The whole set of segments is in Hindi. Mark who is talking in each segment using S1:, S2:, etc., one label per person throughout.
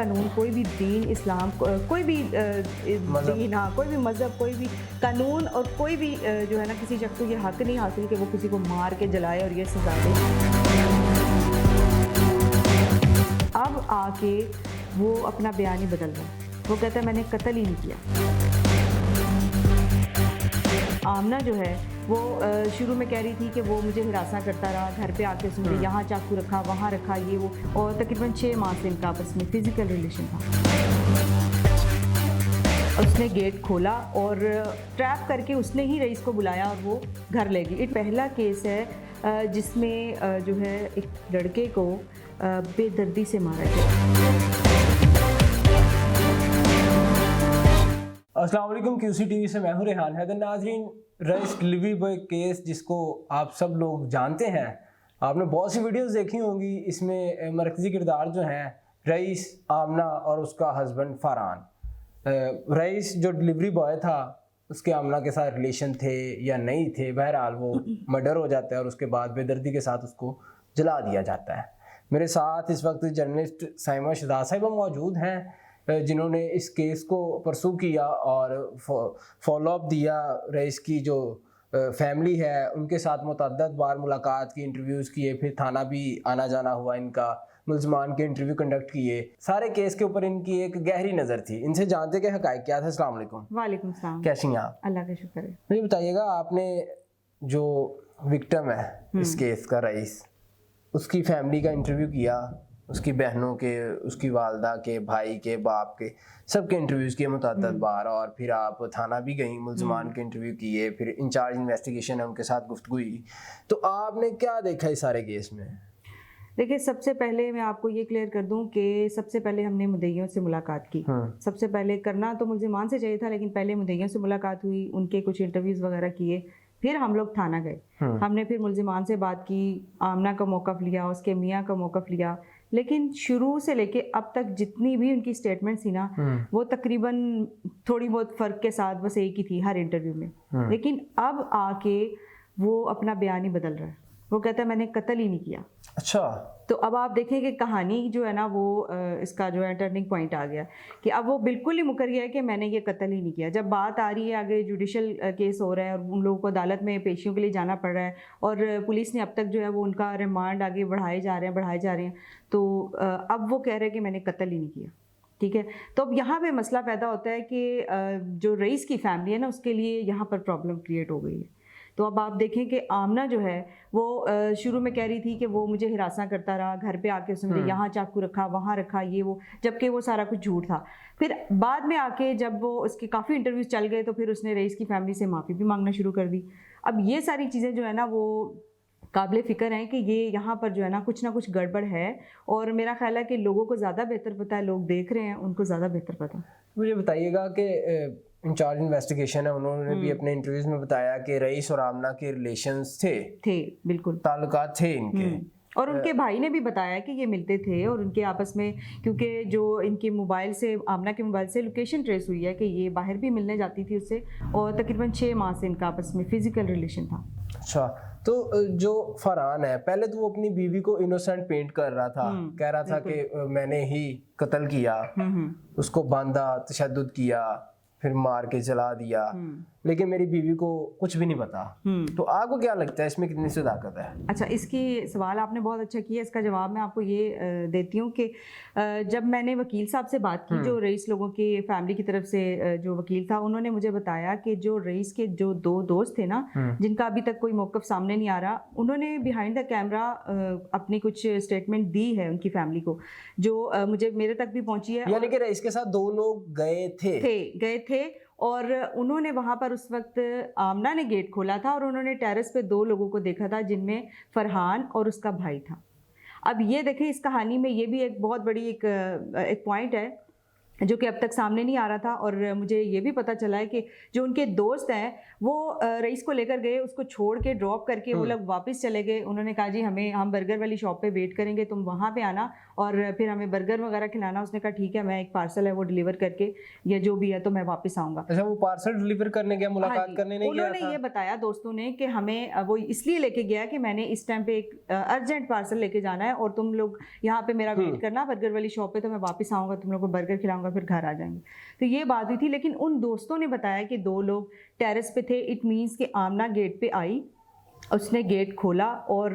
S1: कानून, कोई भी दीन, इस्लाम, कोई भी दीन, हाँ, कोई भी मज़हब, कोई भी कानून और कोई भी जो है ना, किसी शख्स को ये हक़ नहीं हासिल कि वो किसी को मार के जलाए और ये सज़ा दे। अब आके वो अपना बयान ही बदल रहा है। वो कहता है मैंने कत्ल ही नहीं किया। आमना जो है वो शुरू में कह रही थी कि वो मुझे हिरासा करता रहा, घर पे आके उसने यहाँ चाकू रखा, वहाँ रखा, ये वो, और तकरीबन 6 माह से इनका आपस में फिजिकल रिलेशन था। उसने गेट खोला और ट्रैप करके उसने ही रईस को बुलाया और वो घर ले गई। एक पहला केस है जिसमें जो है एक लड़के को बेदर्दी से मारा गया।
S2: अस्सलाम वालेकुम, QC TV से मैं हूं रेहान हैदर। नाजरीन, रईस डिलीवरी बॉय केस जिसको आप सब लोग जानते हैं, आपने बहुत सी वीडियोस देखी होंगी। इसमें मरकज़ी किरदार जो हैं रईस, आमना और उसका हस्बैंड फरहान। रईस जो डिलीवरी बॉय था, उसके आमना के साथ रिलेशन थे या नहीं थे, बहरहाल वो मर्डर हो जाता है और उसके बाद बेदर्दी के साथ उसको जला दिया जाता है। मेरे साथ इस वक्त जर्नलिस्ट साइमा शहजाद साहिबा मौजूद हैं, जिन्होंने इस केस को परसू किया और फॉलो अप दिया। रईस की जो फैमिली है उनके साथ मुतअद्दिद बार मुलाकात की, इंटरव्यूज़ किए, फिर थाना भी आना जाना हुआ इनका, मुल्ज़मान के इंटरव्यू कंडक्ट किए। सारे केस के ऊपर इनकी एक गहरी नज़र थी। इनसे जानते कि हक़ाइक़ क्या था। अस्सलाम वालेकुम।
S1: वालेकुम सलाम।
S2: कैसी हैं आप?
S1: अल्लाह का शुक्र है।
S2: मुझे बताइएगा, आपने जो विक्टिम है इस केस का रईस, उसकी फैमिली का इंटरव्यू किया, उसकी बहनों के, उसकी वालदा के, भाई के, बाप के, सबके इंटरव्यूज़ किए मुतअद्दिद बार, और फिर आप थाना भी गई, मुल्ज़मान के इंटरव्यू किए, फिर इंचार्ज इन्वेस्टिगेशन है उनके साथ गुफ्तगू हुई। तो आपने क्या देखा इस सारे केस में?
S1: देखिए, सबसे पहले मैं आपको ये क्लियर कर दूं कि सबसे पहले हमने मुद्दइयों से मुलाकात की। सबसे पहले करना तो मुल्ज़िमान से चाहिए था, लेकिन पहले मुद्दइयों से मुलाकात हुई, उनके कुछ इंटरव्यूज़ वगैरह किए, फिर हम लोग थाना गए। हमने फिर मुल्ज़िमान से बात की, आमना का मौक़िफ़ लिया, उसके मियाँ का मौक़िफ़ लिया। लेकिन शुरू से लेके अब तक जितनी भी उनकी स्टेटमेंट थी ना, वो तकरीबन थोड़ी बहुत फ़र्क के साथ बस एक ही थी हर इंटरव्यू में। लेकिन अब आके वो अपना बयान ही बदल रहा है। वो कहता है मैंने कत्ल ही नहीं किया।
S2: अच्छा,
S1: तो अब आप देखें कि कहानी जो है ना, वो इसका जो है टर्निंग पॉइंट आ गया कि अब वो बिल्कुल ही मुकर गया है कि मैंने ये कत्ल ही नहीं किया। जब बात आ रही है, आगे जुडिशल केस हो रहा है और उन लोगों को अदालत में पेशियों के लिए जाना पड़ रहा है, और पुलिस ने अब तक जो है वो उनका रिमांड आगे बढ़ाए जा रहे हैं, तो अब वो कह रहे हैं कि मैंने कत्ल ही नहीं किया। ठीक है, तो अब यहाँ पे मसला पैदा होता है कि जो रईस की फैमिली है ना, उसके लिए यहाँ पर प्रॉब्लम क्रिएट हो गई है। तो अब आप देखें कि आमना जो है वो शुरू में कह रही थी कि वो मुझे हिरासा करता रहा, घर पे आके उसने मुझे यहाँ चाकू रखा, वहाँ रखा, ये वो, जबकि वो सारा कुछ झूठ था। फिर बाद में आके जब वो उसके काफ़ी इंटरव्यूज चल गए, तो फिर उसने रईस की फैमिली से माफ़ी भी मांगना शुरू कर दी। अब ये सारी चीज़ें जो है ना, वो काबिल फ़िक्र हैं कि ये यहाँ पर जो है ना कुछ गड़बड़ है, और मेरा ख्याल है कि लोगों को ज़्यादा बेहतर पता है, लोग देख रहे हैं, उनको ज़्यादा बेहतर पता है।
S2: मुझे बताइएगा कि इंचार्ज इन्वेस्टिगेशन है, उन्होंने भी अपने इंटरव्यूज में बताया कि रईस और आमना के रिलेशंस थे,
S1: बिल्कुल
S2: ताल्लुकात थे इनके,
S1: और उनके भाई ने भी बताया कि ये मिलते थे और उनके आपस में, क्योंकि जो इनके मोबाइल से, आमना के मोबाइल से लोकेशन ट्रेस हुई है कि ये बाहर भी मिलने जाती थी उससे, और तकरीबन 6 माह से इनका आपस में फिजिकल रिलेशन था।
S2: अच्छा, तो जो फरहान है, पहले तो वो अपनी बीवी को इनोसेंट पेंट कर रहा था, कह रहा था कि मैंने ही कत्ल किया, उसको बांधा, तशद्दुद किया, फिर मार के जला दिया, लेकिन मेरी बीवी को कुछ भी नहीं पता। तो आपको क्या लगता है इसमें कितनी सदाकत है?
S1: अच्छा, इसकी सवाल आपने बहुत अच्छा किया। इसका जवाब मैं आपको ये देती हूँ कि जब मैंने वकील साहब से बात की, जो रईस लोगों की फैमिली की तरफ से जो वकील था, उन्होंने मुझे बताया कि जो रईस के जो 2 दोस्त थे ना, जिनका अभी तक कोई मौक़िफ़ सामने नहीं आ रहा, उन्होंने बिहाइंड द कैमरा अपनी कुछ स्टेटमेंट दी है उनकी फैमिली को, जो मुझे मेरे तक भी पहुंची है।
S2: यानी कि रईस के साथ 2 लोग गए थे,
S1: और उन्होंने वहाँ पर उस वक्त आमना ने गेट खोला था और उन्होंने टेरेस पे 2 लोगों को देखा था, जिनमें फरहान और उसका भाई था। अब ये देखें, इस कहानी में ये भी एक बहुत बड़ी एक पॉइंट है जो कि अब तक सामने नहीं आ रहा था। और मुझे ये भी पता चला है कि जो उनके दोस्त हैं वो रईस को लेकर गए, उसको छोड़ के ड्रॉप करके वो लोग वापस चले गए। उन्होंने कहा जी हम बर्गर वाली शॉप पे वेट करेंगे, तुम वहाँ पे आना और फिर हमें बर्गर वगैरह खिलाना। उसने कहा ठीक है, मैं एक पार्सल है वो डिलीवर करके या जो भी है तो मैं वापस आऊँगा।
S2: अच्छा, वो पार्सल डिलीवर करने गया, मुलाकात करने नहीं गया था?
S1: उन्होंने ये बताया दोस्तों ने कि हमें वो इसलिए लेके गया कि मैंने इस टाइम पे एक अर्जेंट पार्सल लेके जाना है और तुम लोग यहाँ पे मेरा वेट करना बर्गर वाली शॉप पे, तो मैं वापस आऊँगा, तुम लोग को बर्गर खिलाऊंगा, फिर घर आ जाएंगे। तो ये बात हुई थी। लेकिन उन दोस्तों ने बताया कि 2 लोग टेरेस पे थे। इट मीन्स कि आमना गेट पे आई, उसने गेट खोला और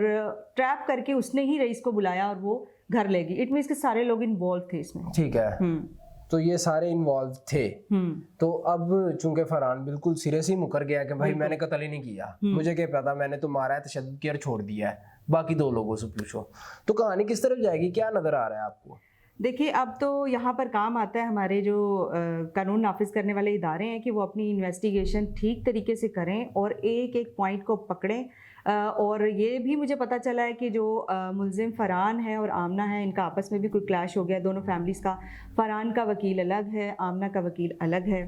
S1: ट्रैप करके उसने ही रईस को बुलाया और वो घर ले गई। इट मीन्स कि सारे लोग इन्वॉल्व थे इसमें।
S2: ठीक है, तो ये सारे इन्वॉल्व थे। तो अब चूंकि फरहान बिल्कुल सिरे से ही मुकर गया कि भाई मैंने कत्ल ही नहीं किया, मुझे क्या पता, मैंने तो मारा है, तशद्दुद किया और छोड़ दिया है, बाकी 2 लोगों से पूछो। तो कहानी किस तरफ जाएगी, क्या नजर आ रहा है आपको?
S1: देखिए, अब तो यहाँ पर काम आता है हमारे जो कानून नाफिज करने वाले इदारे हैं कि वो अपनी इन्वेस्टिगेशन ठीक तरीके से करें और एक एक पॉइंट को पकड़ें। और ये भी मुझे पता चला है कि जो मुल्जिम फरहान है और आमना है, इनका आपस में भी कोई क्लैश हो गया, दोनों फैमिलीज़ का। फरहान का वकील अलग है, आमना का वकील अलग है।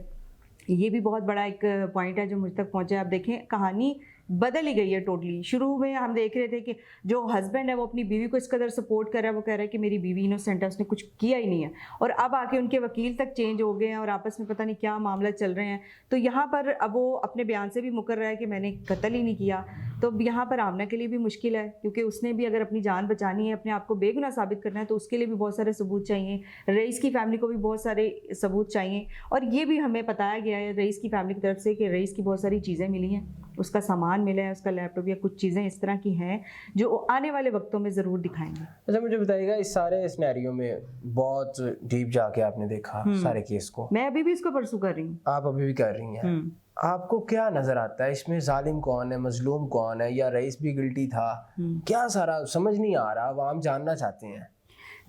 S1: ये भी बहुत बड़ा एक पॉइंट है जो मुझ तक पहुँचा है। आप देखें, कहानी बदल ही गई है टोटली। शुरू में हम देख रहे थे कि जो हस्बैंड है वो अपनी बीवी को इस कदर सपोर्ट कर रहा है, वो कह रहा है कि मेरी बीवी इनोसेंट है, उसने कुछ किया ही नहीं है। और अब आके उनके वकील तक चेंज हो गए हैं और आपस में पता नहीं क्या मामला चल रहे हैं। तो यहाँ पर अब वो अपने बयान से भी मुकर रहा है कि मैंने कत्ल ही नहीं किया। तो यहाँ पर आमना के लिए भी मुश्किल है, क्योंकि उसने भी अगर अपनी जान बचानी है, अपने आप को बेगुनाह साबित करना है, तो उसके लिए भी बहुत सारे सबूत चाहिए। रईस की फैमिली को भी बहुत सारे सबूत चाहिए। और ये भी हमें बताया गया है रईस की फैमिली की तरफ से कि रईस की बहुत सारी चीज़ें मिली हैं, उसका सामान मिला है, उसका लैपटॉप या कुछ चीज़ें इस तरह की हैं जो आने वाले वक्तों में ज़रूर दिखाएंगे।
S2: अच्छा, मुझे बताइएगा, इस सारे सिनेरियो में बहुत डीप जाके आपने देखा सारे केस को।
S1: मैं अभी भी इसको परसू कर रही हूँ।
S2: आप अभी भी कर रही हैं। आपको क्या नजर आता है इसमें, जालिम कौन है, मजलूम कौन है, या रईस भी गिल्टी था? क्या सारा समझ नहीं आ रहा, आवाम जानना चाहते हैं।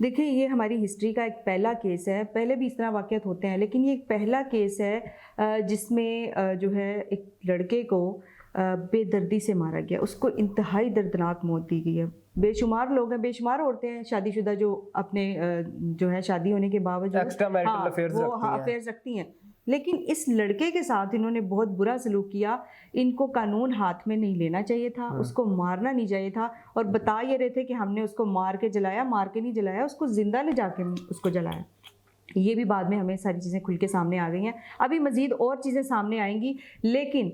S1: देखिए, ये हमारी हिस्ट्री का एक पहला केस है। पहले भी इस तरह वाक़यात होते हैं, लेकिन ये एक पहला केस है जिसमें जो है एक लड़के को बेदर्दी से मारा गया, उसको इंतहाई दर्दनाक मौत दी गई है। बेशुमार लोग हैं, बेशुमार औरतें हैं शादीशुदा जो अपने जो है शादी होने के बावजूद
S2: एक्स्ट्रा मैरिटल अफेयर्स
S1: रखती हैं। लेकिन इस लड़के के साथ इन्होंने बहुत बुरा सलूक किया। इनको कानून हाथ में नहीं लेना चाहिए था, उसको मारना नहीं चाहिए था। और बता ये रहे थे कि हमने उसको मार के जलाया, मार के नहीं जलाया, उसको जिंदा ले जाके उसको जलाया। ये भी बाद में हमें सारी चीज़ें खुल के सामने आ गई हैं। अभी मज़ीद और चीज़ें सामने आएंगी, लेकिन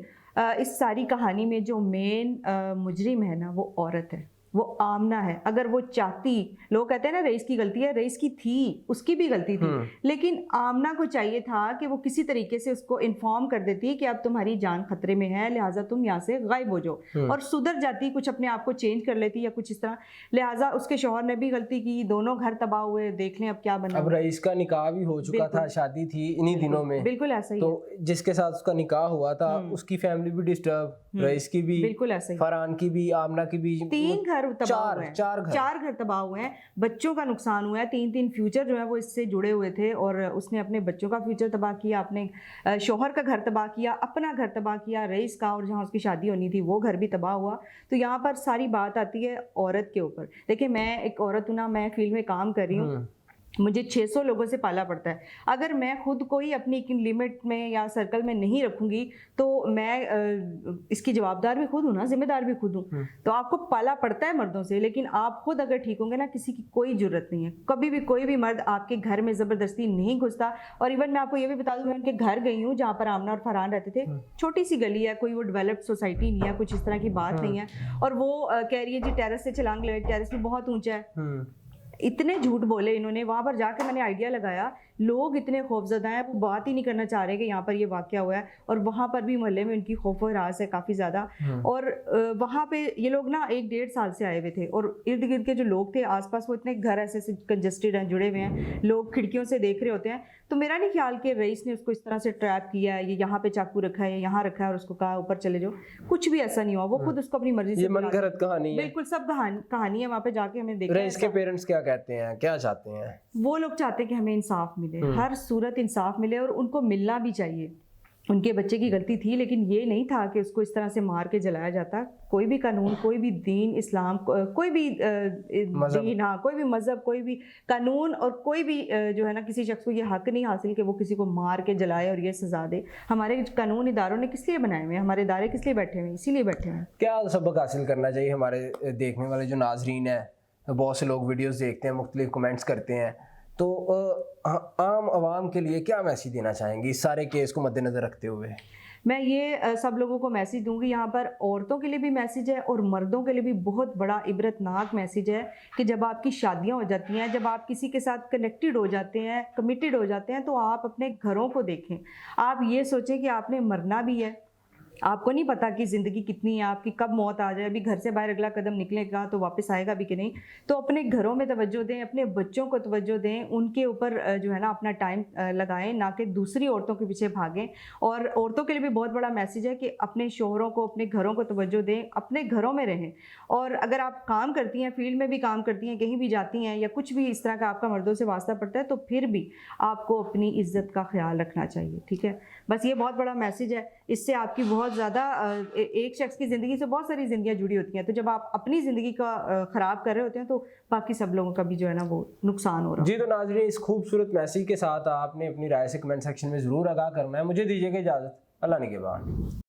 S1: इस सारी कहानी में जो मेन मुजरिम है ना, वो औरत है, वो आमना है। अगर वो चाहती, लोग कहते हैं ना रईस की गलती है, रईस की थी, उसकी भी गलती थी, लेकिन आमना को चाहिए था कि वो किसी तरीके से उसको इन्फॉर्म कर देती कि अब तुम्हारी जान खतरे में है, लिहाजा तुम यहाँ से गायब हो जाओ, और सुधर जाती, कुछ अपने आप को चेंज कर लेती या कुछ इस तरह। लिहाजा उसके शौहर ने भी गलती की, दोनों घर तबाह हुए। देख लें अब क्या बना।
S2: अब रईस का निकाह भी हो चुका था, शादी थी इन्हीं दिनों में।
S1: बिल्कुल ऐसा ही।
S2: तो जिसके साथ उसका निकाह हुआ था उसकी फैमिली भी डिस्टर्ब, रईस की भी,
S1: बिल्कुल ऐसा ही,
S2: फरहान की भी, आमना की भी।
S1: 3 घर तबाह हुए हैं,
S2: 4 घर
S1: तबाह हुए हैं। बच्चों का नुकसान हुआ है, 3 फ्यूचर जो है वो इससे जुड़े हुए थे, और उसने अपने बच्चों का फ्यूचर तबाह किया, अपने शौहर का घर तबाह किया, अपना घर तबाह किया, रईस का, और जहाँ उसकी शादी होनी थी वो घर भी तबाह हुआ। तो यहाँ पर सारी बात आती है औरत के ऊपर। देखिए, मैं एक औरत हूँ ना, मैं फील्ड में काम कर रही हूँ, मुझे 600 लोगों से पाला पड़ता है। अगर मैं खुद को ही अपनी लिमिट में या सर्कल में नहीं रखूंगी तो मैं इसकी जवाबदार भी खुद हूँ ना, जिम्मेदार भी खुद हूँ। तो आपको पाला पड़ता है मर्दों से, लेकिन आप खुद अगर ठीक होंगे ना, किसी की कोई जरूरत नहीं है। कभी भी कोई भी मर्द आपके घर में ज़बरदस्ती नहीं घुसता। और इवन मैं आपको ये भी बता दूँ, मैं उनके घर गई हूँ जहाँ पर आमना और फरहान रहते थे। छोटी सी गली है, कोई वो डेवलप्ड सोसाइटी नहीं है, कुछ इस तरह की बात नहीं है। और वो कह रही है जी टेरेस से छलांग लगा, टेरेस भी बहुत ऊंचा है। इतने झूठ बोले इन्होंने। वहां पर जाकर मैंने आइडिया लगाया, लोग इतने खौफजदा हैं, वो बात ही नहीं करना चाह रहे कि यहाँ पर ये वाकया हुआ है। और वहाँ पर भी मोहल्ले में उनकी खौफ और हरास है काफ़ी ज़्यादा। और वहाँ पे ये लोग ना 1-1.5 साल से आए हुए थे, और इर्द गिर्द के जो लोग थे आसपास, वो इतने घर ऐसे कंजस्टेड हैं, जुड़े हुए हैं, लोग खिड़कियों से देख रहे होते हैं। तो मेरा नहीं ख्याल कि रईस ने उसको इस तरह से ट्रैप किया है, ये यहाँ पे चाकू रखा है, यहाँ रखा है और उसको कहा ऊपर चले जाओ। कुछ भी ऐसा नहीं हुआ, वो खुद उसको अपनी मर्जी से।
S2: मनगढ़ंत कहानी है,
S1: बिल्कुल सब कहानी है। वहाँ पे जाके हमें देखा
S2: रईस के पेरेंट्स क्या कहते हैं, क्या चाहते हैं?
S1: वो लोग चाहते हैं कि हमें इंसाफ मिले, हर सूरत इंसाफ मिले, और उनको मिलना भी चाहिए। उनके बच्चे की गलती थी, लेकिन ये नहीं था कि उसको इस तरह से मार के जलाया जाता। कोई भी कानून, कोई भी दीन, इस्लाम, कोई भी दीन, हाँ, कोई भी मज़हब, कोई भी कानून और कोई भी जो है ना, किसी शख्स को ये हक नहीं हासिल कि वो किसी को मार के जलाए और ये सज़ा दे। हमारे कानून इदारों ने किस लिए बनाए हुए हैं, हमारे इदारे किस लिए बैठे हुए हैं, इसीलिए बैठे हुए हैं।
S2: क्या सबक हासिल करना चाहिए हमारे देखने वाले जो नाजरीन हैं? बहुत से लोग वीडियोस देखते हैं, मुख्तलिफ कमेंट्स करते हैं, तो आम आवाम के लिए क्या मैसेज देना चाहेंगी इस सारे केस को मद्देनज़र रखते हुए?
S1: मैं ये सब लोगों को मैसेज दूंगी, यहाँ पर औरतों के लिए भी मैसेज है और मर्दों के लिए भी बहुत बड़ा इबरतनाक मैसेज है कि जब आपकी शादियाँ हो जाती हैं, जब आप किसी के साथ कनेक्टेड हो जाते हैं, कमिटेड हो जाते हैं, तो आप अपने घरों को देखें। आप ये सोचें कि आपने मरना भी है, आपको नहीं पता कि ज़िंदगी कितनी है, आपकी कब मौत आ जाए। अभी घर से बाहर अगला कदम निकलेगा तो वापस आएगा भी कि नहीं। तो अपने घरों में तवज्जो दें, अपने बच्चों को तवज्जो दें, उनके ऊपर जो है ना अपना टाइम लगाएं, ना कि दूसरी औरतों के पीछे भागें। और औरतों के लिए भी बहुत बड़ा मैसेज है कि अपने शोहरों को, अपने घरों को तवज्जो दें, अपने घरों में रहें। और अगर आप काम करती हैं, फील्ड में भी काम करती हैं, कहीं भी जाती हैं या कुछ भी इस तरह का आपका मर्दों से वास्ता पड़ता है, तो फिर भी आपको अपनी इज्जत का ख्याल रखना चाहिए। ठीक है, बस ये बहुत बड़ा मैसेज है। इससे आपकी बहुत ज़्यादा एक शख्स की ज़िंदगी से बहुत सारी ज़िंदगियाँ जुड़ी होती हैं, तो जब आप अपनी ज़िंदगी का ख़राब कर रहे होते हैं तो बाकी सब लोगों का भी जो है ना वो नुकसान हो रहा है।
S2: जी, तो नाज़रीन, इस खूबसूरत मैसेज के साथ आपने अपनी राय से कमेंट सेक्शन में ज़रूर आगाह करना है। मुझे दीजिएगा इजाज़त। अल्लाह निगहबान।